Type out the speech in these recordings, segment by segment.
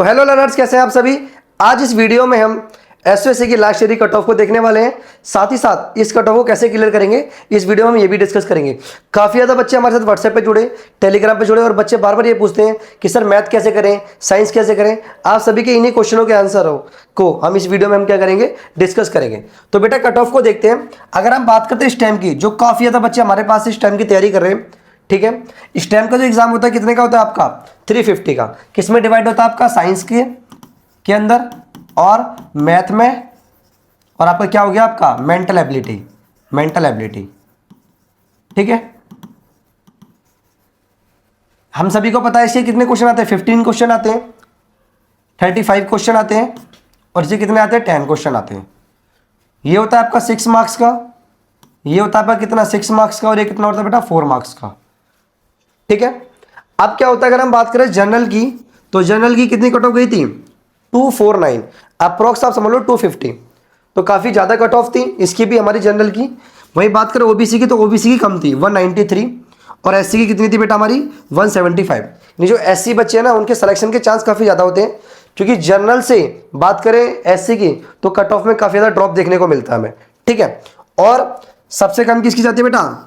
तो hello learners, कैसे हैं आप सभी। आज इस वीडियो में हम एसओएससी की लास्ट ईयर कट ऑफ को देखने वाले हैं। साथ ही साथ इस कट ऑफ को कैसे क्लियर करेंगे इस वीडियो में हम ये भी डिस्कस करेंगे। काफ़ी ज़्यादा बच्चे हमारे साथ व्हाट्सएप पे जुड़े, टेलीग्राम पे जुड़े और बच्चे बार बार ये पूछते हैं कि सर मैथ कैसे करें, साइंस कैसे करें। आप सभी के इन्हीं क्वेश्चनों के आंसर को हम इस वीडियो में हम क्या करेंगे, डिस्कस करेंगे। तो बेटा कट ऑफ को देखते हैं। अगर हम बात करते हैं स्टेम की, जो काफ़ी ज़्यादा बच्चे हमारे पास इस टाइम की तैयारी कर रहे हैं, ठीक है। स्टेम का जो एग्जाम होता है कितने का होता है आपका, 350 का। किसमें डिवाइड होता है आपका, साइंस के अंदर और मैथ में, और आपका क्या हो गया आपका मेंटल एबिलिटी, ठीक है। हम सभी को पता है इसके कितने क्वेश्चन आते हैं, 15 क्वेश्चन आते हैं, 35 क्वेश्चन आते हैं और इससे कितने आते हैं, 10 क्वेश्चन आते हैं। ये होता है आपका 6 मार्क्स का, ये होता है आपका कितना 6 मार्क्स का, और ये कितना होता है बेटा 4 मार्क्स का, ठीक है। अब क्या होता है अगर हम बात करें जनरल की, तो जनरल की कितनी कट ऑफ गई थी, 249, अप्रोक्स आप समझ लो 250, तो काफ़ी ज़्यादा कट ऑफ थी इसकी भी हमारी जनरल की। वही बात करें ओबीसी की, तो ओबीसी की कम थी 193, और एससी की कितनी थी बेटा हमारी 175। ये जो एससी बच्चे हैं ना उनके सिलेक्शन के चांस काफ़ी ज़्यादा होते हैं, क्योंकि जनरल से बात करें एससी की तो कट ऑफ में काफ़ी ज़्यादा ड्रॉप देखने को मिलता है हमें, ठीक है। और सबसे कम किसकी जाती है बेटा,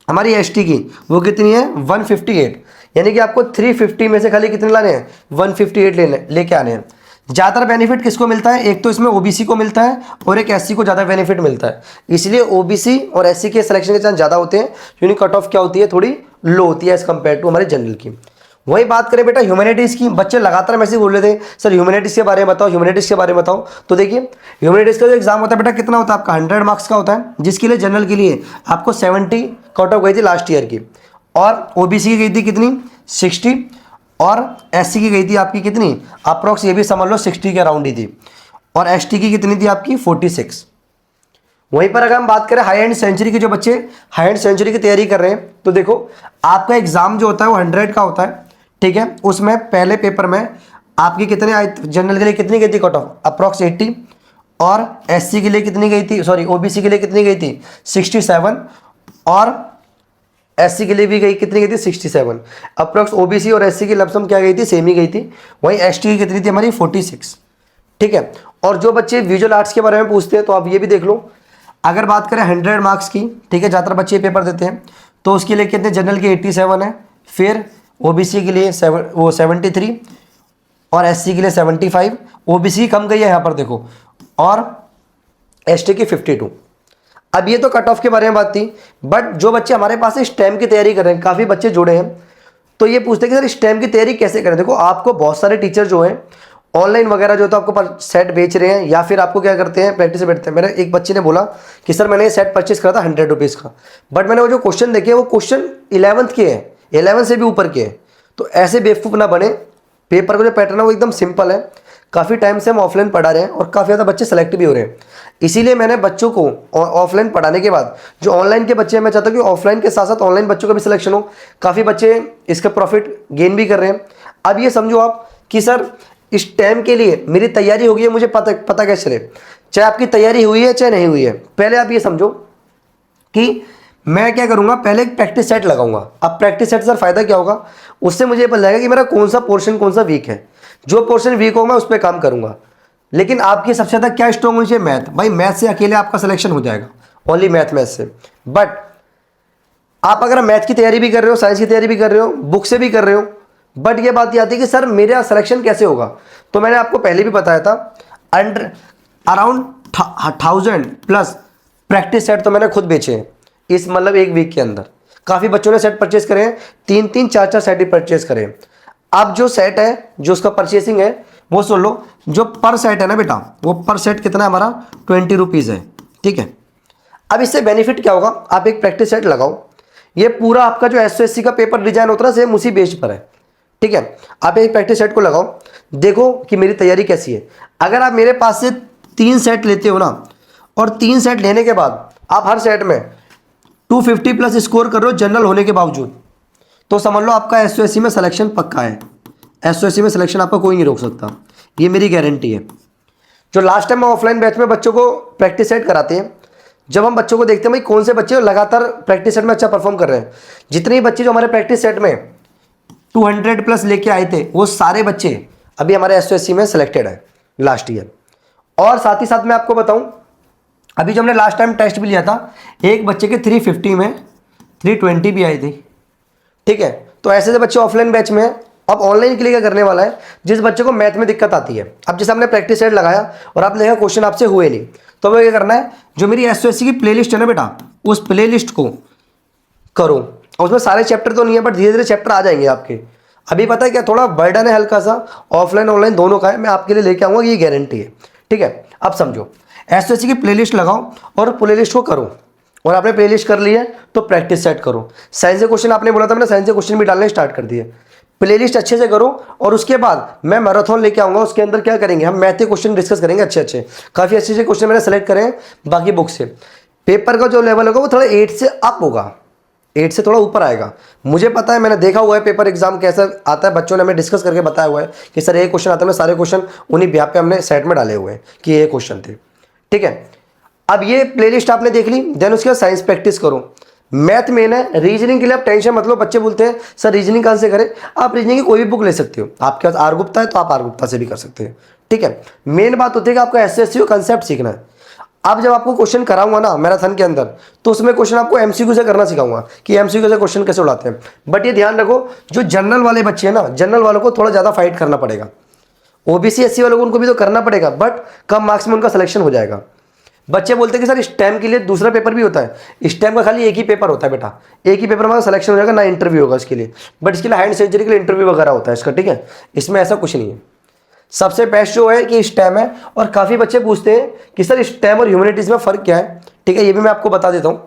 हमारी एसटी की, वो कितनी है 158, यानी कि आपको 350 में से खाली कितने लाने हैं, 158 लेके आने हैं। ज़्यादातर बेनिफिट किसको मिलता है, एक तो इसमें ओबीसी को मिलता है और एक एससी को ज़्यादा बेनिफिट मिलता है। इसलिए ओबीसी और एससी के सिलेक्शन के चांस ज़्यादा होते हैं, क्योंकि कट ऑफ क्या होती है, थोड़ी लो होती है एज कम्पेयर टू हमारे जनरल की। वही बात करें बेटा ह्यूमैनिटीज़ की, बच्चे लगातार मैसेज बोल रहे थे सर ह्यूमैनिटीज़ के बारे में बताओ, ह्यूमैनिटीज़ के बारे में बताओ। तो देखिए ह्यूमैनिटीज़ का जो एग्जाम होता है बेटा कितना होता है आपका, 100 मार्क्स का होता है, जिसके लिए जनरल के लिए आपको 70 कट ऑफ गई थी लास्ट ईयर की, और ओबीसी की गई थी कितनी 60, और एससी की गई थी आपकी कितनी अप्रोक्स, ये भी समझ लो 60 के अराउंड ही थी, और एसटी की कितनी थी आपकी 46। वहीं पर अगर हम बात करें हाई एंड सेंचुरी के, जो बच्चे हाई एंड सेंचुरी की तैयारी कर रहे हैं, तो देखो आपका एग्जाम जो होता है वो 100 का होता है, ठीक है। उसमें पहले पेपर में आपकी कितने आई, जनरल के लिए कितनी गई थी कट ऑफ, अप्रोक्स 80, और एससी के लिए कितनी गई थी, सॉरी ओबीसी के लिए कितनी गई थी 67, और एससी के लिए भी गई कितनी गई थी 67। अप्रोक्स ओबीसी और एससी की लमसम क्या गई थी, सेम ही गई थी। वहीं एसटी की कितनी थी हमारी 46, ठीक है। और जो बच्चे विजुअल आर्ट्स के बारे में पूछते हैं तो आप ये भी देख लो, अगर बात करें 100 मार्क्स की, ठीक है, ज़्यादातर बच्चे पेपर देते हैं, तो उसके लिए कितने, जनरल के 87 है, फिर ओबीसी के लिए 73, और एससी के लिए 75, ओबीसी कम गई है यहाँ पर देखो, और एसटी की 52। अब ये तो कट ऑफ के बारे में बात थी, बट जो बच्चे हमारे पास स्टेम की तैयारी कर रहे हैं, काफ़ी बच्चे जुड़े हैं, तो ये पूछते हैं कि सर स्टेम की तैयारी कैसे करें। देखो आपको बहुत सारे टीचर जो हैं ऑनलाइन वगैरह जो तो आपको सेट बेच रहे हैं, या फिर आपको क्या करते हैं प्रैक्टिस बैठते हैं। मेरे एक बच्चे ने बोला कि सर मैंने ये सेट परचेस करा था 100 रुपीज़ का, बट मैंने वो जो क्वेश्चन देखे वो क्वेश्चन 11th के हैं, 11 से भी ऊपर के हैं। तो ऐसे बेवकूफ़ ना बने, पेपर का जो पैटर्न है वो एकदम सिंपल है। काफ़ी टाइम से हम ऑफलाइन पढ़ा रहे हैं और काफ़ी ज़्यादा बच्चे सेलेक्ट भी हो रहे हैं, इसीलिए मैंने बच्चों को ऑफलाइन पढ़ाने के बाद जो ऑनलाइन के बच्चे हैं, मैं चाहता हूँ कि ऑफलाइन के साथ साथ ऑनलाइन बच्चों का भी सिलेक्शन हो। काफ़ी बच्चे इसका प्रॉफिट गेन भी कर रहे हैं। अब ये समझो आप कि सर इस टाइम के लिए मेरी तैयारी हो गई है, मुझे पता कैसे चले, चाहे आपकी तैयारी हुई है चाहे नहीं हुई है। पहले आप ये समझो कि मैं क्या करूंगा, पहले एक प्रैक्टिस सेट लगाऊंगा। अब प्रैक्टिस सेट सर फायदा क्या होगा, उससे मुझे पता लगेगा कि मेरा कौन सा पोर्शन कौन सा वीक है। जो पोर्शन वीक होगा मैं उस पर काम करूंगा। लेकिन आपकी सबसे ज़्यादा क्या स्ट्रॉन्ग होनी चाहिए, मैथ। भाई मैथ से अकेले आपका सिलेक्शन हो जाएगा, ओनली मैथ से। बट आप अगर मैथ की तैयारी भी कर रहे हो, साइंस की तैयारी भी कर रहे हो, बुक से भी कर रहे हो, बट ये बात ये आती है कि सर मेरा सिलेक्शन कैसे होगा। तो मैंने आपको पहले भी बताया था, अराउंड 1000 प्लस प्रैक्टिस सेट तो मैंने खुद बेचे हैं इस मतलब एक वीक के अंदर। काफ़ी बच्चों ने सेट परचेस करे हैं, 3-3, 4-4 सेट ही परचेस करें। अब जो सेट है, जो उसका परचेसिंग है वो सुन लो, जो पर सेट है ना बेटा, वो पर सेट कितना है हमारा 20 रुपीज़ है, ठीक है। अब इससे बेनिफिट क्या होगा, आप एक प्रैक्टिस सेट लगाओ, ये पूरा आपका जो एसओएससी का पेपर डिजाइन होता है सेम उसी बेस पर है, ठीक है। आप एक प्रैक्टिस सेट को लगाओ, देखो कि मेरी तैयारी कैसी है। अगर आप मेरे पास से 3 सेट लेते हो ना, और 3 सेट लेने के बाद आप हर सेट में 250 प्लस स्कोर कर रहे हो जनरल होने के बावजूद, तो समझ लो आपका एसओएससी में सिलेक्शन पक्का है। एसओएससी में सिलेक्शन आपका कोई नहीं रोक सकता, ये मेरी गारंटी है। जो लास्ट टाइम हम ऑफलाइन बैच में बच्चों को प्रैक्टिस सेट कराते हैं, जब हम बच्चों को देखते हैं भाई कौन से बच्चे लगातार प्रैक्टिस सेट में अच्छा परफॉर्म कर रहे हैं, जितने ही बच्चे जो हमारे प्रैक्टिस सेट में 200 प्लस लेके आए थे वो सारे बच्चे अभी हमारे SOSC में सिलेक्टेड है लास्ट ईयर। और साथ ही साथ मैं आपको बताऊं, अभी जो हमने लास्ट टाइम टेस्ट भी लिया था, एक बच्चे के 350 में 320 भी आई थी, ठीक है। तो ऐसे बच्चे ऑफलाइन बैच में हैं। अब ऑनलाइन के लिए क्या करने वाला है, जिस बच्चे को मैथ में दिक्कत आती है, अब जैसे हमने प्रैक्टिस सेट लगाया और आपने देखा क्वेश्चन आपसे हुए नहीं, तो हमें क्या करना है, जो मेरी SOSC की प्लेलिस्ट है ना बेटा, उस प्लेलिस्ट को करो। और उसमें सारे चैप्टर तो नहीं है, बट धीरे धीरे चैप्टर आ जाएंगे आपके। अभी पता है क्या, थोड़ा बर्डन है हल्का सा, ऑफलाइन ऑनलाइन दोनों का है, मैं आपके लिए लेके आऊँगा, ये गारंटी है, ठीक है। अब समझो, SOSC की प्लेलिस्ट लगाओ और प्लेलिस्ट को करो, और आपने प्लेलिस्ट कर ली है तो प्रैक्टिस सेट करो। साइंस के क्वेश्चन आपने बोला था, मैंने साइंस के क्वेश्चन भी डालने स्टार्ट कर दिए। प्लेलिस्ट अच्छे से करो, और उसके बाद मैं मैराथन लेके आऊँगा, उसके अंदर क्या करेंगे, हम मैथ के क्वेश्चन डिस्कस करेंगे अच्छे काफ़ी अच्छे क्वेश्चन मैंने सेलेक्ट करे हैं बाकी बुक से। पेपर का जो लेवल होगा वो थोड़ा 8 से अप होगा, 8 से थोड़ा ऊपर आएगा। मुझे पता है, मैंने देखा हुआ है पेपर एग्जाम कैसा आता है, बच्चों ने हमें डिस्कस करके बताया हुआ है कि सर ये क्वेश्चन आता है, सारे क्वेश्चन उन्हीं बिहार पे हमने सेट में डाले हुए हैं कि ये क्वेश्चन थे, ठीक है। अब ये प्लेलिस्ट आपने देख ली, देन उसके बाद साइंस प्रैक्टिस करो। मैथ मेन है, रीजनिंग के लिए आप टेंशन मत लो। बच्चे बोलते हैं सर रीजनिंग कहाँ से करें, आप रीजनिंग की कोई भी बुक ले सकते हो, आपके पास आर गुप्ता है तो आप आर गुप्ता से भी कर सकते हैं, ठीक है। मेन बात होती है कि आपको SOSC कंसेप्ट सीखना है। अब जब आपको क्वेश्चन कराऊंगा ना मैराथन के अंदर, तो उसमें क्वेश्चन आपको MCQ से करना सिखाऊंगा कि MCQ से क्वेश्चन कैसे उड़ाते हैं। बट ये ध्यान रखो, जो जनरल वाले बच्चे हैं ना, जनरल वालों को थोड़ा ज़्यादा फाइट करना पड़ेगा। OBC SC वालों को उनको भी तो करना पड़ेगा, बट कम मार्क्स में उनका सिलेक्शन हो जाएगा। बच्चे बोलते हैं कि सर स्टेम के लिए दूसरा पेपर भी होता है, स्टेम का खाली एक ही पेपर होता है बेटा, एक ही पेपर में सिलेक्शन हो जाएगा, ना इंटरव्यू होगा इसके लिए। बट इसके लिए हाइंड सर्जरी के लिए इंटरव्यू वगैरह होता है इसका, ठीक है। इसमें ऐसा कुछ नहीं है। सबसे बेस्ट जो है कि स्टेम है। और काफ़ी बच्चे पूछते हैं कि सर स्टेम और ह्यूमैनिटीज़ में फ़र्क क्या है, ठीक है, ये भी मैं आपको बता देता हूँ।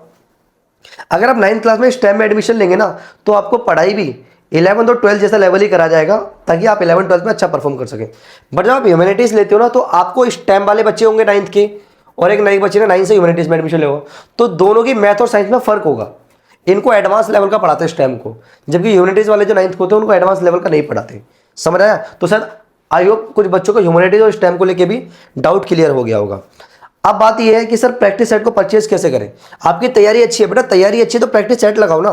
अगर आप 9th क्लास में स्टेम में एडमिशन लेंगे ना, तो आपको पढ़ाई भी 11th और 12th जैसा लेवल ही करा जाएगा, ताकि आप 11th 12th में अच्छा परफॉर्म कर सकें। बट जब आप ह्यूमैनिटीज़ लेते हो ना, तो आपको स्टेम वाले बच्चे होंगे 9th के, और एक नई बच्चे ने 9th से ह्यूमैनिटीज़ में एडमिशन लेगा, तो दोनों की मैथ और साइंस में फ़र्क होगा। इनको एडवांस लेवल का पढ़ाते हैं स्टेम को, जबकि ह्यूमैनिटीज़ वाले जो 9th को होते हैं उनको एडवांस लेवल का नहीं पढ़ाते। समझ आया? तो सर आई होप कुछ बच्चों को ह्यूमैनिटीज़ और स्टेम को लेके भी डाउट क्लियर हो गया होगा। अब बात यह है कि सर प्रैक्टिस सेट को परचेज कैसे करें। आपकी तैयारी अच्छी है बेटा, तैयारी अच्छी है तो प्रैक्टिस सेट लगाओ ना।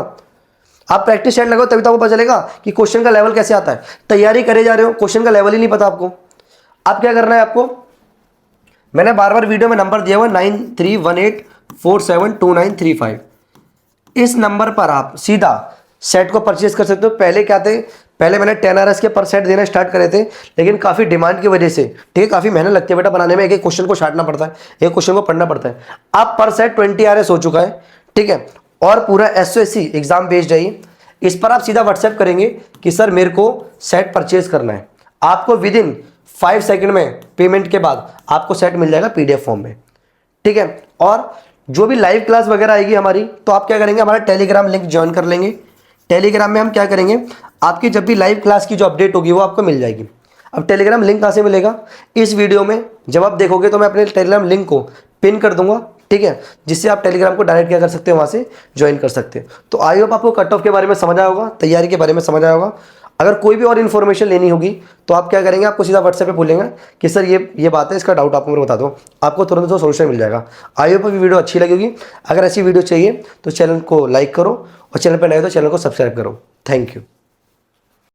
आप प्रैक्टिस सेट लगाओ तभी तो आपको पता चलेगा कि क्वेश्चन का लेवल कैसे आता है। तैयारी करे जा रहे हो, क्वेश्चन का लेवल ही नहीं पता आपको। अब क्या करना है आपको, मैंने बार बार वीडियो में नंबर दिया हुआ 9318472935। इस नंबर पर आप सीधा सेट को परचेज कर सकते हो। पहले क्या थे, पहले मैंने 10 RS के पर सेट देना स्टार्ट करे थे, लेकिन काफ़ी डिमांड की वजह से, ठीक है, काफ़ी मेहनत लगती है बेटा बनाने में, एक एक क्वेश्चन को छांटना पड़ता है, एक क्वेश्चन को पढ़ना पड़ता है। अब पर सेट 20 RS हो चुका है, ठीक है, और पूरा SOSC एग्जाम बेस्ड है। इस पर आप सीधा व्हाट्सएप करेंगे कि सर मेरे को सेट परचेज करना है, आपको विदिन 5 सेकंड में पेमेंट के बाद आपको सेट मिल जाएगा PDF फॉर्म में, ठीक है। और जो भी लाइव क्लास वगैरह आएगी हमारी, तो आप क्या करेंगे, हमारा टेलीग्राम लिंक ज्वाइन कर लेंगे। टेलीग्राम में हम क्या करेंगे, आपकी जब भी लाइव क्लास की जो अपडेट होगी वो आपको मिल जाएगी। अब टेलीग्राम लिंक कहाँ से मिलेगा, इस वीडियो में जब आप देखोगे तो मैं अपने टेलीग्राम लिंक को पिन कर दूंगा, ठीक है, जिससे आप टेलीग्राम को डायरेक्ट क्या कर सकते हो, वहाँ से ज्वाइन कर सकते हैं। तो आई होप आपको कट ऑफ के बारे में समझ आया होगा, तैयारी के बारे में समझ आया होगा। अगर कोई भी और इन्फॉर्मेशन लेनी होगी तो आप क्या करेंगे, आपको सीधा व्हाट्सएप पे बोलेंगे कि सर ये बात है, इसका डाउट आप मुझे बता दो, आपको तुरंत तो सोल्यूशन मिल जाएगा। आई होप वीडियो अच्छी लगेगी। अगर ऐसी वीडियो चाहिए तो चैनल को लाइक करो, और चैनल पर नए हो तो चैनल को सब्सक्राइब करो। Thank you.